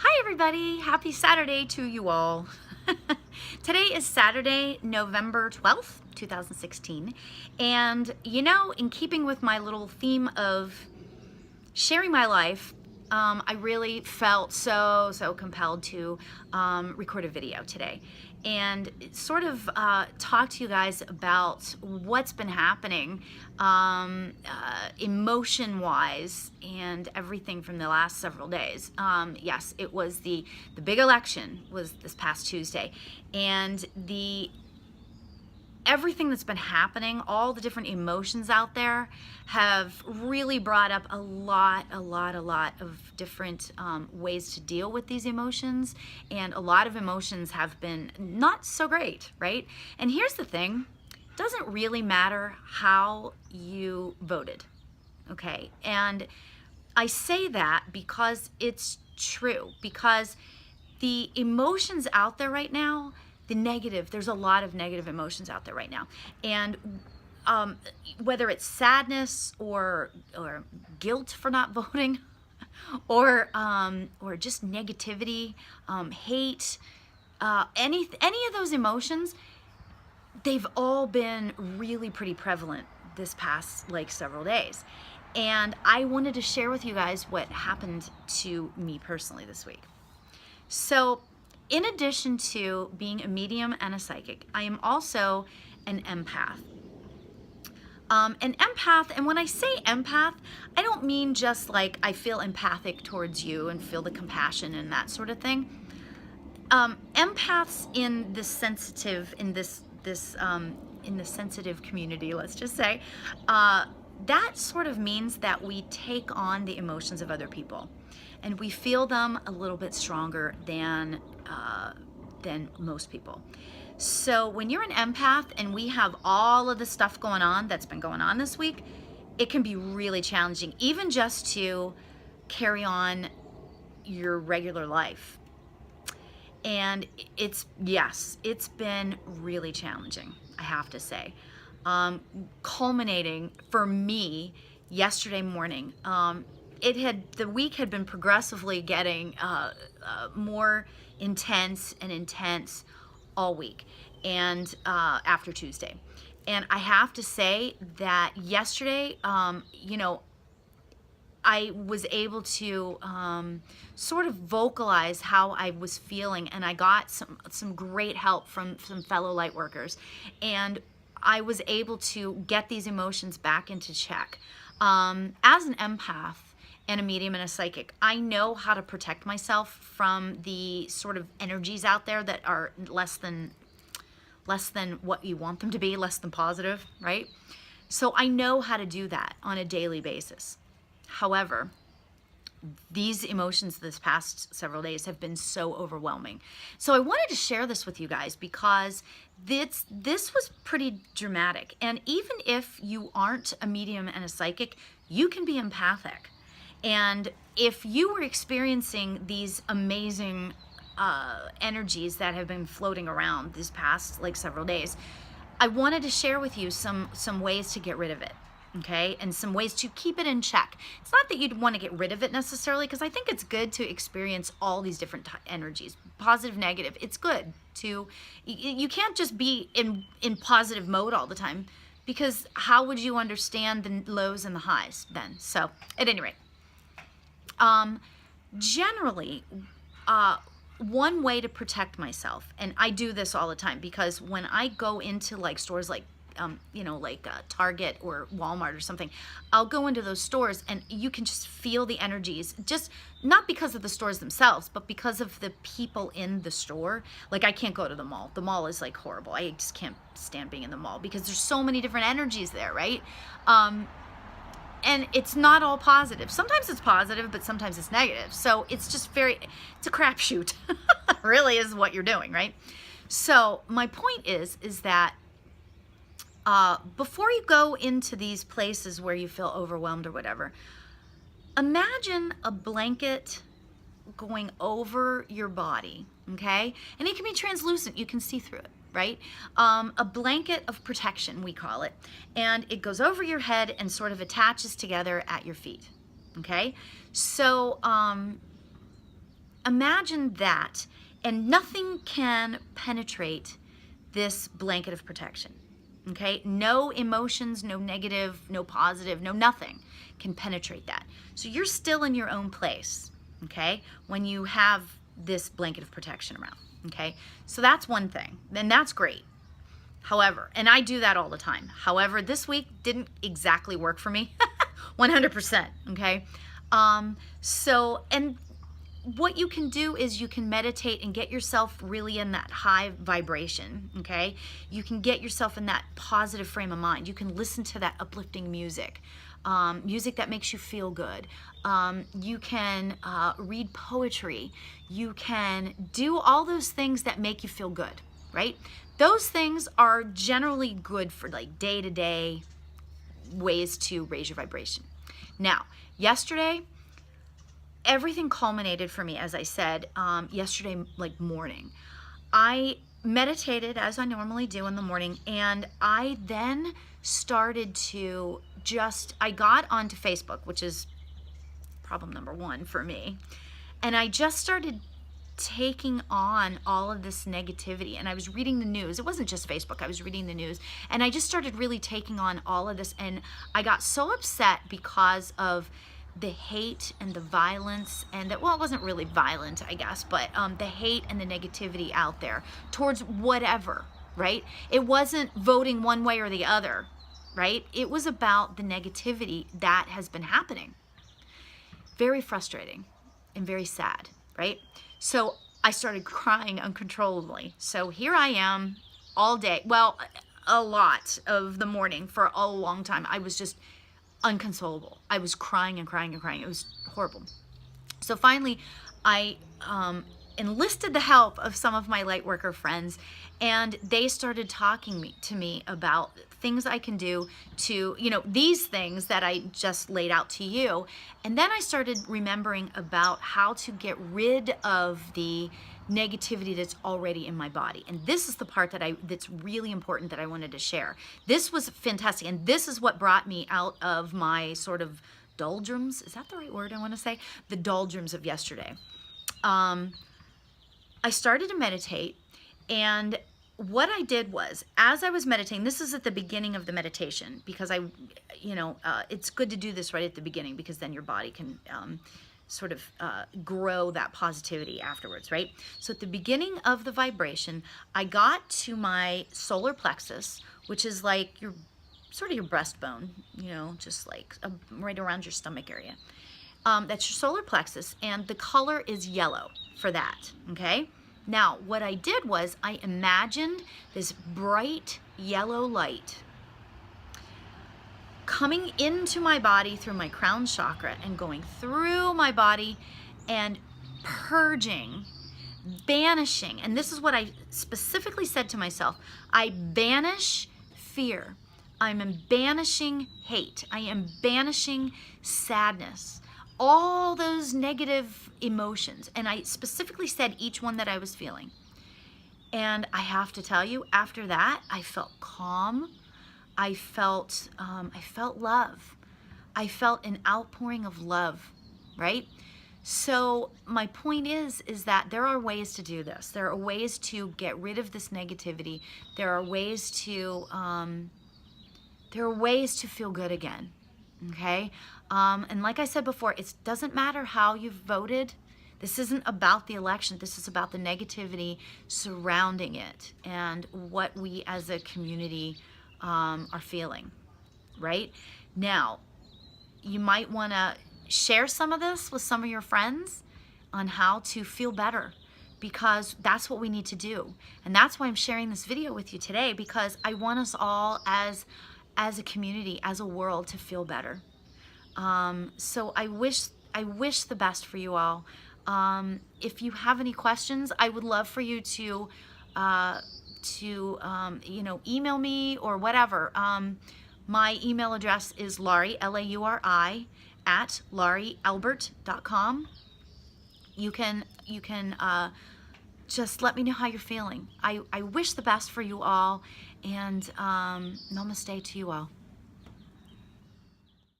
Hi everybody, happy Saturday to you all. Today is Saturday, November 12th, 2016. And in keeping with my little theme of sharing my life, I really felt so compelled to record a video today and sort of talk to you guys about what's been happening emotion-wise and everything from the last several days. Yes, it was the big election was this past Tuesday, and everything that's been happening, all the different emotions out there have really brought up a lot of different ways to deal with these emotions. And a lot of emotions have been not so great, right? And here's the thing, it doesn't really matter how you voted, okay? And I say that because it's true, because the emotions out there right now, there's a lot of negative emotions out there right now. And whether it's sadness or guilt for not voting, or just negativity, hate, any of those emotions, they've all been really pretty prevalent this past several days. And I wanted to share with you guys what happened to me personally this week. So, in addition to being a medium and a psychic, I am also an empath. An empath, and when I say empath, I don't mean just like I feel empathic towards you and feel the compassion and that sort of thing. Empaths in the sensitive, in the sensitive community, let's just say, that sort of means that we take on the emotions of other people, and we feel them a little bit stronger than most people. So when you're an empath and we have all of the stuff going on that's been going on this week, it can be really challenging, even just to carry on your regular life. And it's been really challenging, I have to say. Culminating for me yesterday morning. The week had been progressively getting more intense all week, and after Tuesday. And I have to say that yesterday, I was able to sort of vocalize how I was feeling, and I got some great help from some fellow light workers, and I was able to get these emotions back into check. As an empath and a medium and a psychic, I know how to protect myself from the sort of energies out there that are less than what you want them to be, less than positive, right? So I know how to do that on a daily basis. However, these emotions this past several days have been so overwhelming. So I wanted to share this with you guys because this was pretty dramatic. And even if you aren't a medium and a psychic, you can be empathic. And if you were experiencing these amazing energies that have been floating around these past several days, I wanted to share with you some ways to get rid of it. Okay, and some ways to keep it in check. It's not that you'd want to get rid of it necessarily, because I think it's good to experience all these different energies, positive, negative. It's good to, you can't just be in positive mode all the time, because how would you understand the lows and the highs then? So at any rate, generally, one way to protect myself, and I do this all the time, because when I go into stores like Target or Walmart or something, I'll go into those stores and you can just feel the energies, just not because of the stores themselves, but because of the people in the store. I can't go to the mall. The mall is horrible. I just can't stand being in the mall because there's so many different energies there, right? And it's not all positive. Sometimes it's positive, but sometimes it's negative. So it's just it's a crapshoot, really is what you're doing, right? So my point is that before you go into these places where you feel overwhelmed or whatever, imagine a blanket going over your body, okay? And it can be translucent, you can see through it, right? A blanket of protection, we call it, and it goes over your head and sort of attaches together at your feet, okay? So imagine that, and nothing can penetrate this blanket of protection. Okay, no emotions, no negative, no positive, no nothing can penetrate that. So you're still in your own place, okay, when you have this blanket of protection around. Okay, so that's one thing, and that's great. However, and I do that all the time. However, this week didn't exactly work for me, 100%. Okay, and what you can do is you can meditate and get yourself really in that high vibration, okay? You can get yourself in that positive frame of mind. You can listen to that uplifting music, music that makes you feel good. You can read poetry. You can do all those things that make you feel good, right? Those things are generally good for like day-to-day ways to raise your vibration. Now, yesterday, everything culminated for me, as I said, yesterday, like morning. I meditated as I normally do in the morning, and I then started to I got onto Facebook, which is problem number one for me, and I just started taking on all of this negativity, and I was reading the news. It wasn't just Facebook, I was reading the news, and I just started really taking on all of this, and I got so upset because of the hate and the violence, and well, it wasn't really violent, I guess, but the hate and the negativity out there towards whatever, right? It wasn't voting one way or the other, right? It was about the negativity that has been happening. Very frustrating and very sad, right? So I started crying uncontrollably. So here I am all day, well, a lot of the morning for a long time. I was just unconsolable. I was crying and crying and crying. It was horrible. So finally, I enlisted the help of some of my light worker friends, and they started talking to me about things I can do to, these things that I just laid out to you. And then I started remembering about how to get rid of the negativity that's already in my body. And this is the part that's really important that I wanted to share. This was fantastic, and this is what brought me out of my sort of doldrums. Is that the right word I want to say? The doldrums of yesterday. I started to meditate, and what I did was, as I was meditating, this is at the beginning of the meditation, because it's good to do this right at the beginning, because then your body can sort of grow that positivity afterwards, right? So at the beginning of the vibration, I got to my solar plexus, which is like sort of your breastbone, just like right around your stomach area. That's your solar plexus, and the color is yellow for that, okay? Now, what I did was I imagined this bright yellow light coming into my body through my crown chakra and going through my body and purging, banishing. And this is what I specifically said to myself. I banish fear. I'm banishing hate. I am banishing sadness. All those negative emotions. And I specifically said each one that I was feeling. And I have to tell you, after that, I felt calm. I felt love. I felt an outpouring of love, right? So my point is that there are ways to do this. There are ways to get rid of this negativity. There are ways to feel good again, okay? And like I said before, it doesn't matter how you've voted. This isn't about the election. This is about the negativity surrounding it and what we as a community are feeling, right? Now, you might want to share some of this with some of your friends on how to feel better, because that's what we need to do. And that's why I'm sharing this video with you today, because I want us all as a community, as a world, to feel better. So I wish the best for you all. If you have any questions, I would love for you to email me or whatever. My email address is Lauri, Lauri, at laurialbert.com. You can just let me know how you're feeling. I wish the best for you all, and namaste to you all.